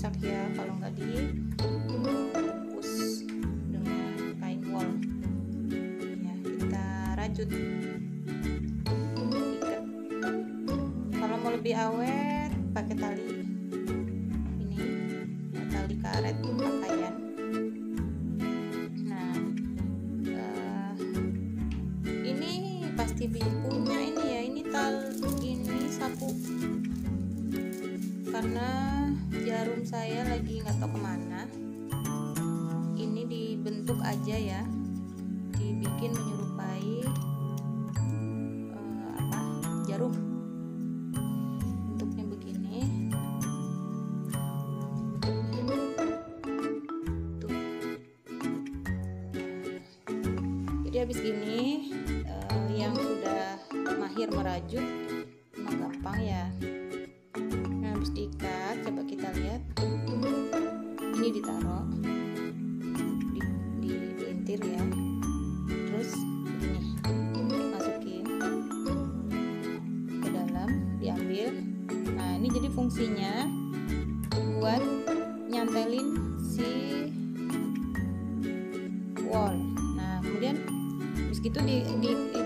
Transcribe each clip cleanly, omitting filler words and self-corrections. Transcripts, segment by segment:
rusak ya kalau nggak dibungkus dengan kain wol. Ya, kita rajut, ikat. Kalau mau lebih awet pakai tali ini ya, tali karet pakaian. Nah ini pasti punya ini ya, ini sapu, karena jarum saya lagi nggak tahu kemana. Ini dibentuk aja ya, dibikin menyerupai jarum. Bentuknya begini tuh. Jadi habis gini yang sudah mahir merajut memang gampang ya. Nah, habis diikat, coba kita lihat. Ini ditaruh, dipelintir ya. Terus ini masukin ke dalam, diambil. Nah, ini jadi fungsinya buat nyantelin si wall. Nah, kemudian habis gitu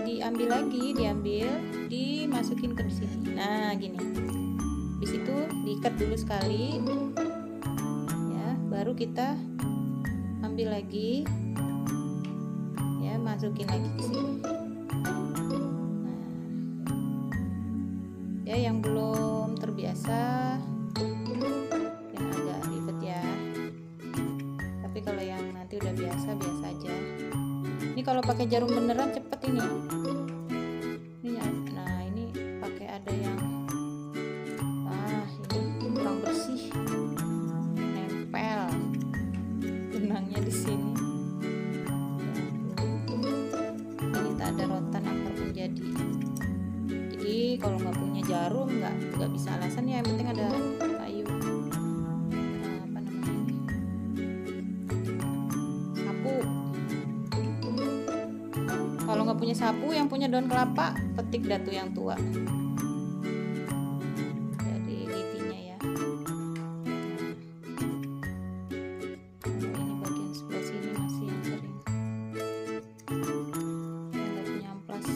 diambil lagi, dimasukin ke sini. Nah, gini. Habis itu diikat dulu sekali ya, baru kita ambil lagi ya, masukin lagi ke sini. Nah, ya yang belum terbiasa yang agak ribet ya, tapi kalau yang nanti udah biasa aja. Ini kalau pakai jarum beneran cepet ini. Nah, ini pakai ada yang ini kurang bersih, nempel benangnya di sini. Ini tak ada rotan akar pun jadi. Jadi kalau nggak punya jarum nggak bisa alasan ya, yang penting ada kayu. Apa namanya ini? Sapu. Kalau nggak punya sapu, yang punya daun kelapa, petik datu yang tua. Jadi giginya ya. Ini bagian sebelah sini masih yang kering. Yang nggak punya amplas.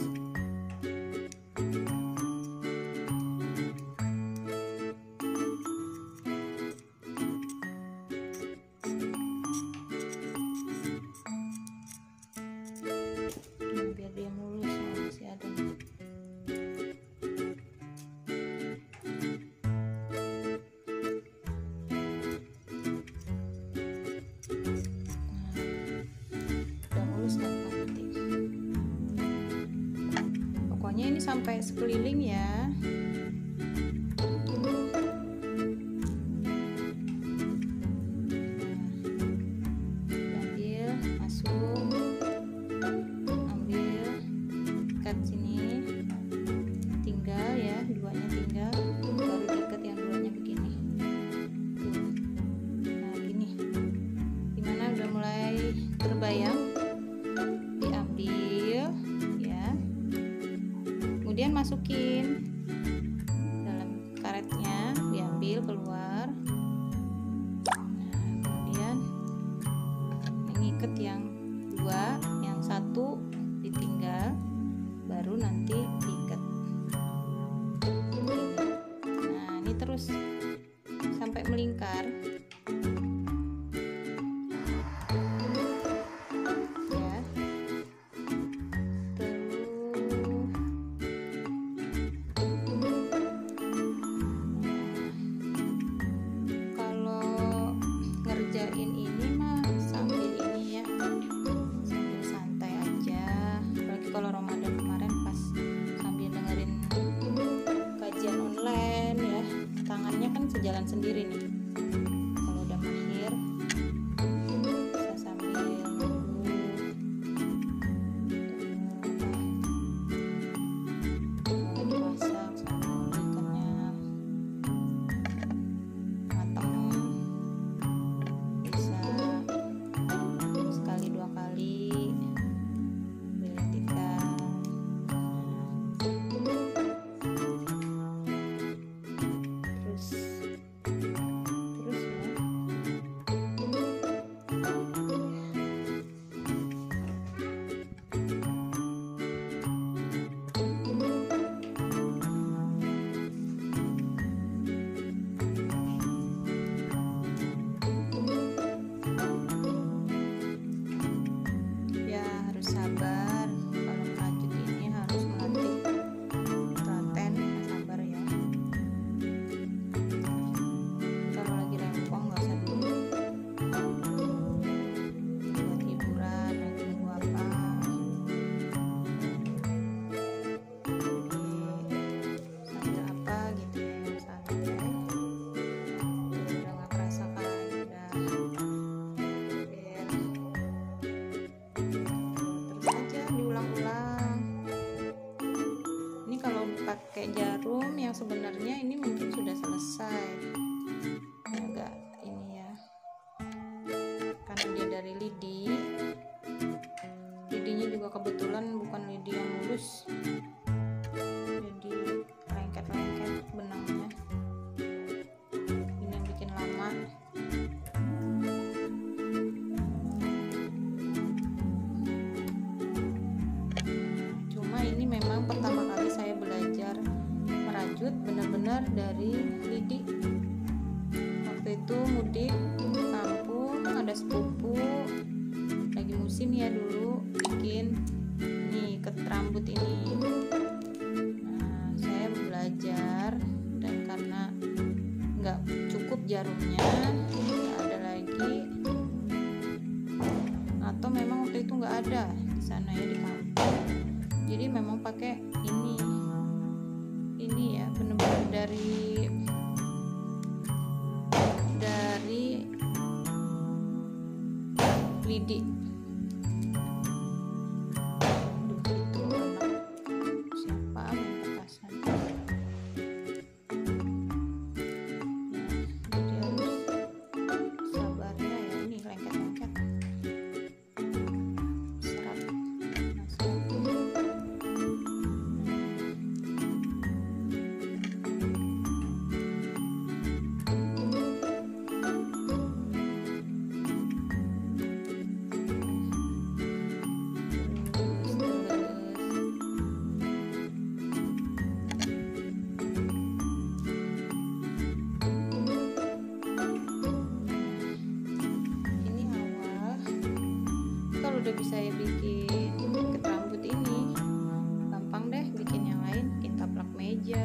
Biar dia mulus, masih ada nih. Udah mulus kan nanti. Pokoknya ini sampai sekeliling ya. Diambil, masuk. Sini tinggal ya, duanya tinggal, baru diikat yang duanya begini tuh. Nah, gini gimana, udah mulai terbayang. Diambil ya, kemudian masukin dalam karetnya, diambil keluar. Nah, kemudian mengikat yang dua, yang satu ditinggal, baru nanti diikat. Nah, ini terus sampai melingkar ya. Terus kalau ngerjain ini mah sambil ini ya, sambil santai aja. Apalagi kalau Ramadan kemarin pas sambil dengerin kajian online ya, tangannya kan sejalan sendiri nih. dari lidi. Waktu itu mudik ke kampung, ada sepupu lagi musim ya dulu bikin nih ikat rambut ini. Nah, saya belajar, dan karena nggak cukup jarumnya, nggak ada lagi, atau memang waktu itu nggak ada di sana ya di kampung, jadi memang pakai ini ya, bener-bener dari lidi. Aduh, itu anak siapa main petasan ya, jadi harus sabarnya ya. Ini lengket-lengket serat. Nah, seratnya udah bisa ya bikin ikat rambut ini, gampang deh bikin yang lain, bikin taplak meja,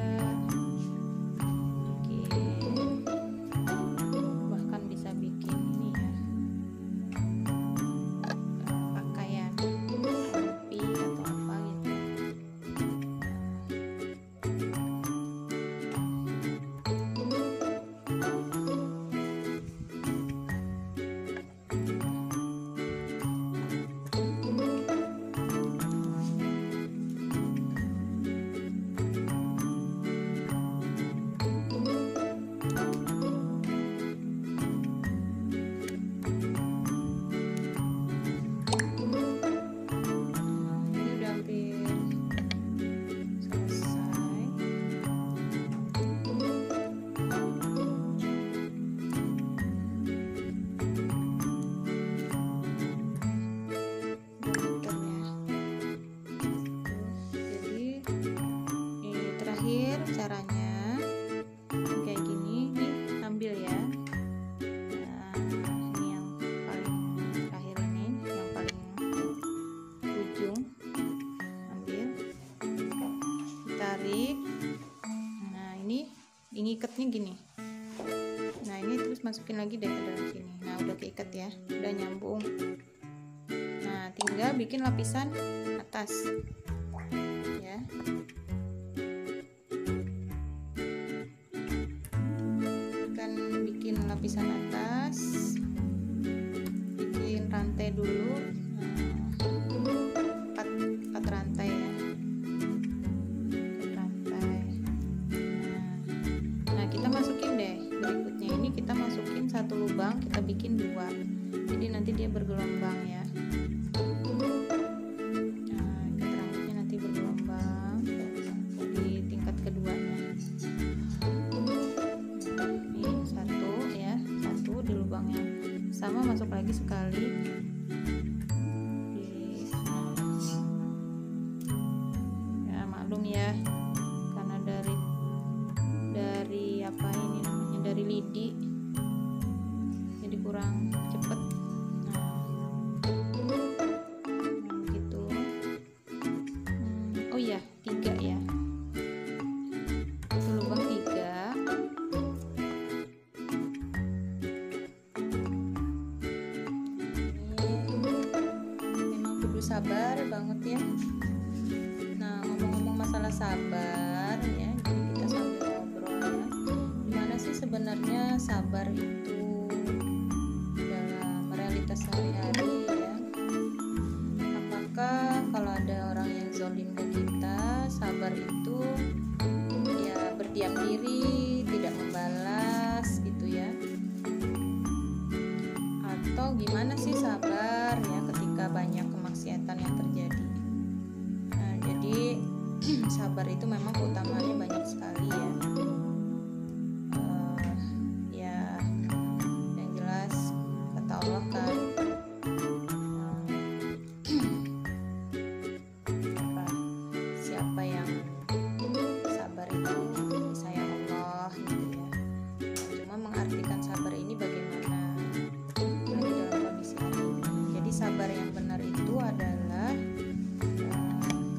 bikin, bahkan bisa bikin ini ya, pakaian topi atau apa gitu. Caranya kayak gini nih, ambil ya. Nah, ini yang paling terakhir, ini yang paling ujung, ambil, tarik. Nah, ini ngikatnya gini. Nah, ini terus masukin lagi deh ke dalam sini. Nah, udah keikat ya, udah nyambung. Nah, tinggal bikin lapisan atas ya. Bikin lapisan atas, bikin rantai dulu, 4 rantai ya, bikin rantai. Nah, kita masukin deh berikutnya, ini kita masukin 1 lubang, kita bikin 2, jadi nanti dia bergelombang ya. Nah, ikat rambutnya nanti bergelombang di tingkat keduanya. Sama, masuk lagi sekali ya, maklum ya, karena dari apa ini namanya, dari lidi, jadi kurang cepet. Nah gitu. Oh iya, 3 ya, 1 lubang 3. Sabar banget ya. Nah, ngomong-ngomong masalah sabar ya, jadi kita sambil ngobrol ya, gimana sih sebenarnya sabar itu dalam realitas sehari-hari ya. Apakah kalau ada orang yang zolim ke kita, sabar itu ya berdiam diri, tidak membalas gitu ya, atau gimana sih sabar ya ketika banyak kemaksiatan yang terjadi. Nah, jadi sabar itu memang keutamaannya banyak sekali ya. Ya, yang jelas kata Allah kan, siapa yang sabar itu disayang Allah, sabar yang benar itu adalah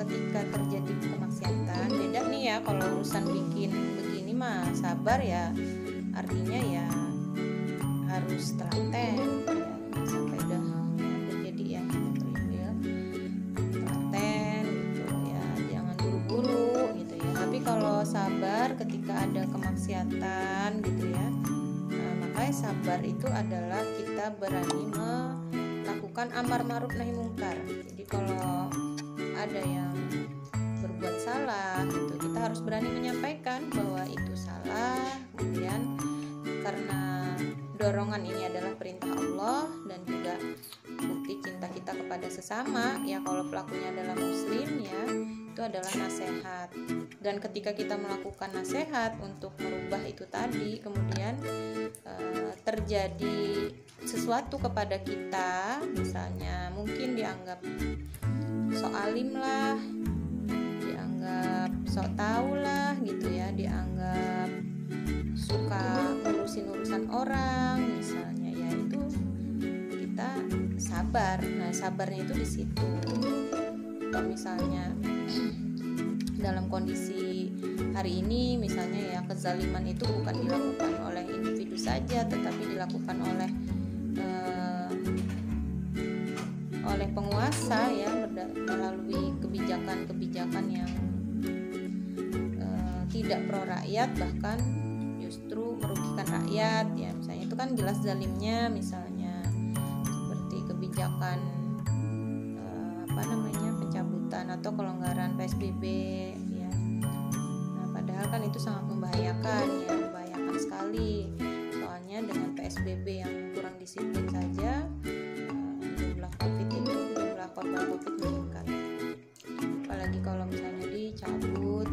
ketika terjadi kemaksiatan. Beda nih ya, kalau urusan bikin begini mah sabar ya, artinya ya harus telaten ya, sampai udah terjadi ya terakhir telaten gitu ya, jangan buru-buru gitu ya. Tapi kalau sabar ketika ada kemaksiatan gitu ya, makanya sabar itu adalah kita berani melakukan amar ma'ruf nahi mungkar. Jadi kalau ada yang berbuat salah gitu, kita harus berani menyampaikan bahwa itu salah. Kemudian karena dorongan ini adalah perintah Allah dan juga bukti cinta kita kepada sesama ya, kalau pelakunya adalah muslim ya, itu adalah nasihat. Dan ketika kita melakukan nasihat untuk merubah itu tadi, kemudian terjadi sesuatu kepada kita, misalnya mungkin dianggap sok alim lah, dianggap sok tahu lah gitu ya, dianggap suka ngurusin urusan orang misalnya ya, itu kita sabar. Nah, sabarnya itu di situ. Kalau misalnya dalam kondisi hari ini misalnya ya, kezaliman itu bukan dilakukan oleh individu saja, tetapi dilakukan oleh penguasa ya, melalui kebijakan-kebijakan yang tidak pro rakyat, bahkan justru merugikan rakyat ya. Misalnya itu kan jelas zalimnya, misalnya seperti kebijakan pencabutan atau kelonggaran PSBB ya. Nah, padahal kan itu sangat membahayakan ya, membahayakan sekali. Soalnya dengan PSBB yang kurang disiplin saja, jumlah korban COVID meningkat. Apalagi kalau misalnya dicabut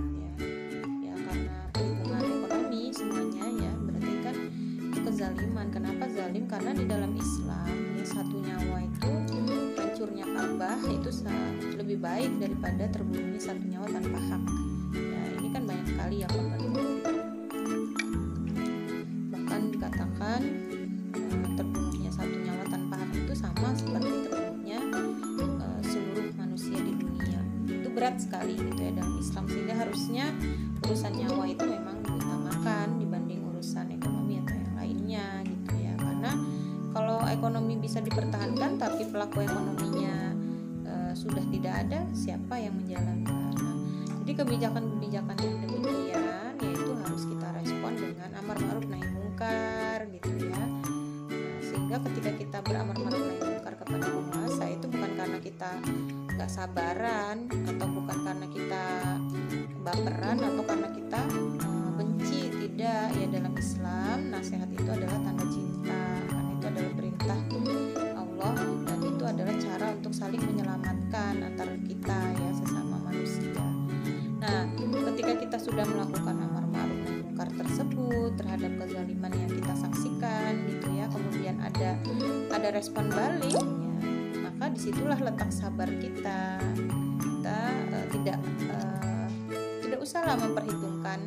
ya karena perhitungan ekonomi semuanya ya, berarti kan itu kezaliman. Kenapa zalim? Karena di dalam Islam ya, satu nyawa itu, hancurnya Ka'bah itu lebih baik daripada terbunuhnya satu nyawa tanpa hak ya. Ini kan banyak sekali yang korban COVID. Bahkan dikatakan terbunuhnya satu nyawa tanpa hak itu sama seperti terbunuhnya seluruh manusia di dunia. Itu berat sekali gitu ya dalam Islam, sehingga harusnya urusan nyawa itu memang diutamakan dibanding urusan ekonomi atau yang lainnya gitu ya. Karena kalau ekonomi bisa dipertahankan tapi pelaku ekonominya sudah tidak ada, siapa yang menjalankan? Nah, jadi kebijakan-kebijakan yang demikian yaitu harus kita respon dengan amar ma'ruf nahi mungkar gitu ya. Nah, sehingga ketika kita beramar ma'ruf nahi mungkar kepada penguasa, itu bukan karena kita gak sabaran, atau bukan karena kita baperan, atau karena kita benci. Tidak ya, dalam Islam nasihat itu adalah tanda cinta, karena itu adalah perintah Allah, dan itu adalah cara untuk saling menyelamatkan antara kita ya, sesama manusia. Nah, ketika kita sudah melakukan amar ma'ruf nahi mungkar tersebut terhadap kezaliman yang kita saksikan gitu ya, kemudian ada respon balik ya, maka disitulah letak sabar kita. Kita tidak usahlah memperhitungkan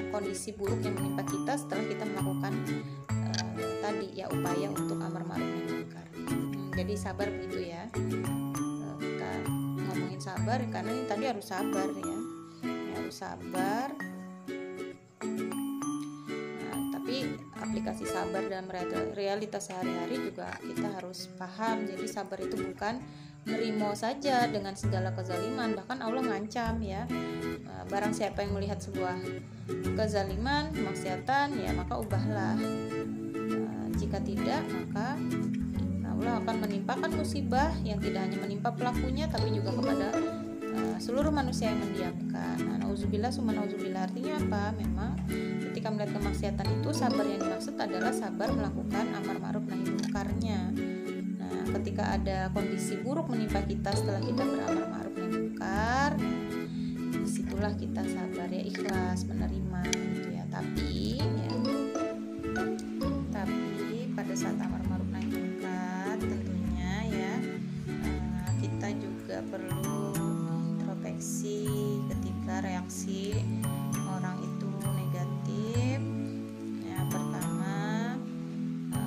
kondisi buruk yang menimpa kita setelah kita melakukan tadi ya, upaya untuk amar ma'ruf nahi mungkar. Jadi sabar begitu ya. Kita ngomongin sabar karena ini tadi harus sabar ya, harus sabar. Nah, tapi aplikasi sabar dalam realitas sehari-hari juga kita harus paham. Jadi sabar itu bukan nerimo saja dengan segala kezaliman, bahkan Allah ngancam ya, barang siapa yang melihat sebuah kezaliman, kemaksiatan ya, maka ubahlah. Jika tidak, maka Allah akan menimpakan musibah yang tidak hanya menimpa pelakunya tapi juga kepada seluruh manusia yang mendiamkan. Nah, nauzubillah summa nauzubillah, artinya apa? Memang ketika melihat kemaksiatan itu, sabar yang dimaksud adalah sabar melakukan amar ma'ruf nahi mungkarnya. Nah, ketika ada kondisi buruk menimpa kita setelah kita beramar ma'ruf nahi mungkar, disitulah kita sabar ya, ikhlas menerima gitu ya. Tapi pada saat amar ma'ruf nahi mungkar tentunya ya, kita juga perlu introspeksi ketika reaksi orang itu negatif ya. Pertama,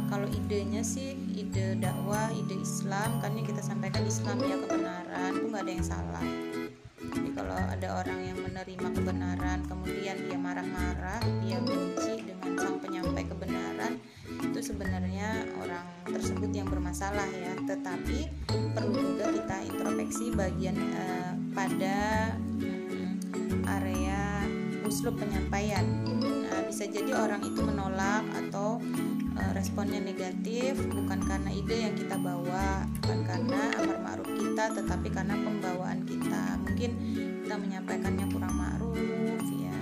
kalau idenya sih ide dakwah, ide Islam, kan yang kita sampaikan Islam ya, kebenaran itu nggak ada yang salah. Jadi kalau ada orang yang menerima kebenaran kemudian dia marah-marah, dia benci dengan sang penyampai kebenaran, itu sebenarnya orang tersebut yang bermasalah ya. Tetapi perlu juga kita introspeksi bagian pada area uslub penyampaian. Nah, bisa jadi orang itu menolak atau responnya negatif bukan karena ide yang kita bawa, bukan karena amar ma'ruf kita, tetapi karena pembawaan kita. Mungkin kita menyampaikannya kurang ma'ruf ya.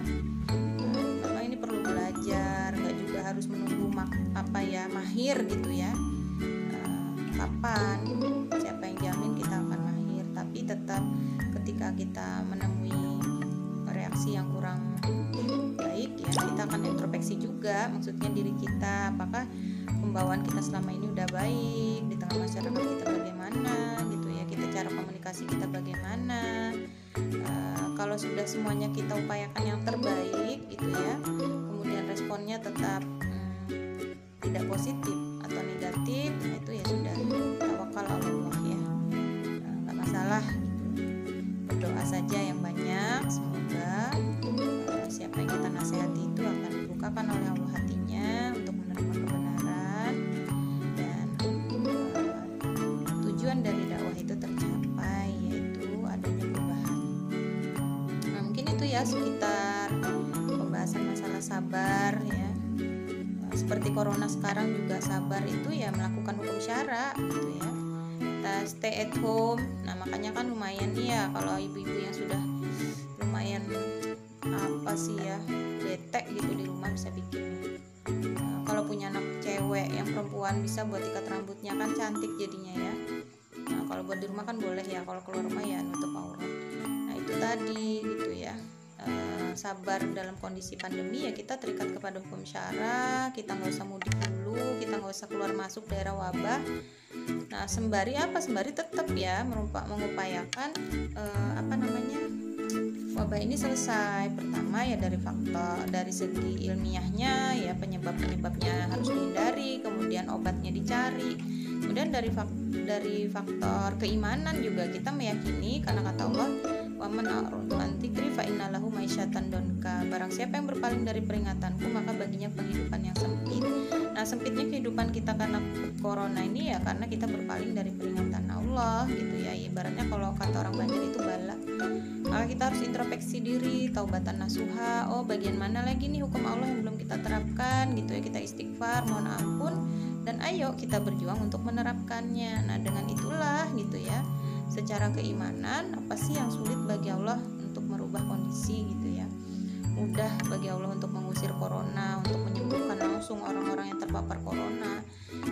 Memang ini perlu belajar, nggak juga harus menunggu mahir gitu ya. Kapan? Siapa yang jamin kita akan mahir? Tapi tetap ketika kita menemui reaksi yang kurang baik ya, kita akan introspeksi juga, maksudnya diri kita, apakah pembawaan kita selama ini udah baik di tengah masyarakat kita, bagaimana gitu ya, kita cara komunikasi kita bagaimana. Kalau sudah semuanya kita upayakan yang terbaik gitu ya, kemudian responnya tetap tidak positif atau negatif, nah itu ya sudah, tawakal Allah ya, nggak masalah gitu. Berdoa saja yang banyak, semoga siapa yang kita nasihati itu akan dibukakan oleh Allah hatinya untuk menerima kebenaran, dan tujuan dari dakwah itu tercapai, yaitu adanya perubahan. Nah, mungkin itu ya sekitar pembahasan masalah sabar ya. Seperti corona sekarang juga sabar itu ya melakukan hukum syara gitu ya. Kita stay at home. Nah, makanya kan lumayan ya kalau ibu-ibu yang sudah lumayan apa sih ya, bete gitu di rumah bisa bikin kalau punya anak cewek, yang perempuan bisa buat ikat rambutnya, kan cantik jadinya ya. Nah, kalau buat di rumah kan boleh ya, kalau keluar rumah ya nutup aurat. Nah, itu tadi gitu ya. Sabar dalam kondisi pandemi ya, kita terikat kepada hukum syara, kita nggak usah mudik dulu, kita nggak usah keluar masuk daerah wabah. Nah, sembari tetap ya mengupayakan wabah ini selesai. Pertama ya dari segi ilmiahnya ya, penyebabnya harus dihindari, kemudian obatnya dicari. Kemudian dari faktor keimanan juga kita meyakini, karena kata Allah, waman a'radu an dzikri fa innalahu maisyatan donka. Barang siapa yang berpaling dari peringatanku, maka baginya penghidupan yang sempit. Nah, sempitnya kehidupan kita karena corona ini ya karena kita berpaling dari peringatan Allah gitu ya. Ibaratnya kalau kata orang Banjar itu bala. Maka kita harus introspeksi diri, taubatan nasuha. Oh, bagian mana lagi nih hukum Allah yang belum kita terapkan gitu ya. Kita istighfar, mohon ampun, dan ayo kita berjuang untuk menerapkannya. Nah, dengan itulah gitu ya, secara keimanan apa sih yang sulit bagi Allah untuk merubah kondisi gitu ya. Mudah bagi Allah untuk mengusir corona, untuk menyembuhkan langsung orang-orang yang terpapar corona.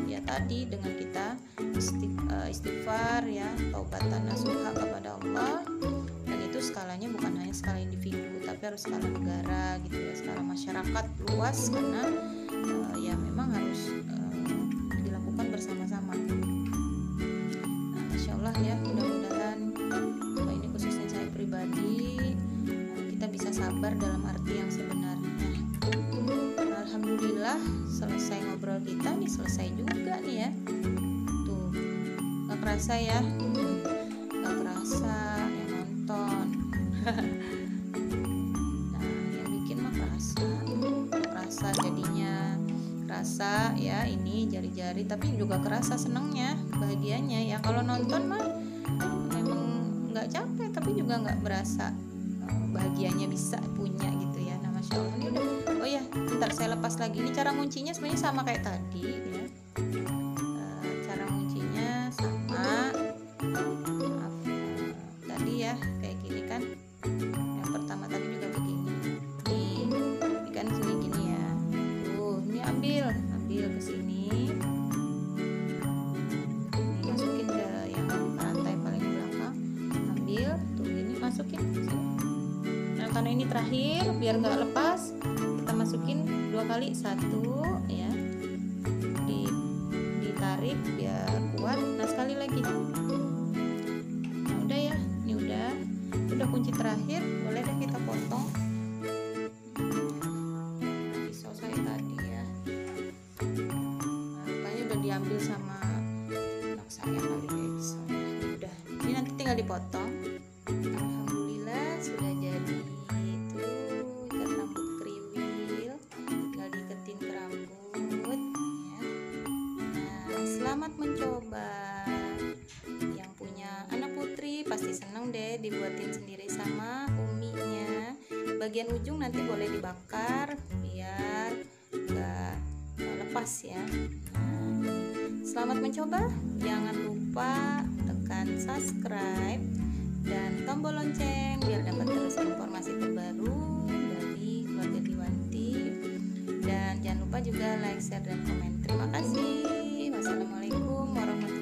Ya tadi dengan kita istighfar ya, taubatan nasuha kepada Allah. Dan itu skalanya bukan hanya skala individu, tapi harus skala negara gitu ya, skala masyarakat luas, karena ya memang harus dilakukan bersama-sama. Nah, Masya Allah ya, mudah-mudahan ini khususnya saya pribadi, kita bisa sabar dalam arti yang sebenarnya. Alhamdulillah selesai ngobrol kita nih, selesai juga nih ya. Tuh, gak kerasa ya, gak kerasa yang nonton. Nah, yang bikin mah kerasa jadinya, kerasa ya ini jari-jari, tapi juga kerasa senengnya, bahagianya ya. Kalau nonton mah memang nggak capek, tapi juga nggak berasa bahagianya bisa punya gitu ya. Nah, Masya Allah, ini udah, oh ya bentar saya lepas lagi. Ini cara nguncinya sebenarnya sama kayak tadi ya. Cara nguncinya sama, maaf, tadi ya kayak gini kan. Yang pertama tadi juga begini. Ini kan sini gini ya. Ini ambil ke sini. Ini masukin ke yang rantai paling belakang. Ambil, tuh ini masukin ke sini. Nah, karena ini terakhir, biar nggak lepas, kita masukin 2 kali, 1 ya. Ditarik biar kuat. Nah, sekali lagi. Nah, udah ya. Ini udah kunci terakhir. Boleh deh kita potong. Pisau saya tadi ya. Nah, rupanya udah diambil sama tinggal dipotong. Alhamdulillah sudah jadi. Itu ikat rambut kriwil, tinggal diiketin ke rambut ya. Nah, selamat mencoba. Yang punya anak putri pasti seneng deh dibuatin sendiri sama uminya. Bagian ujung nanti boleh dibakar biar gak lepas ya. Nah, selamat mencoba. Jangan lupa tekan subscribe dan tombol lonceng biar dapat terus informasi terbaru dari keluarga Diwanti. Dan jangan lupa juga like, share, dan komen. Terima kasih. Wassalamualaikum warahmatullahi wabarakatuh.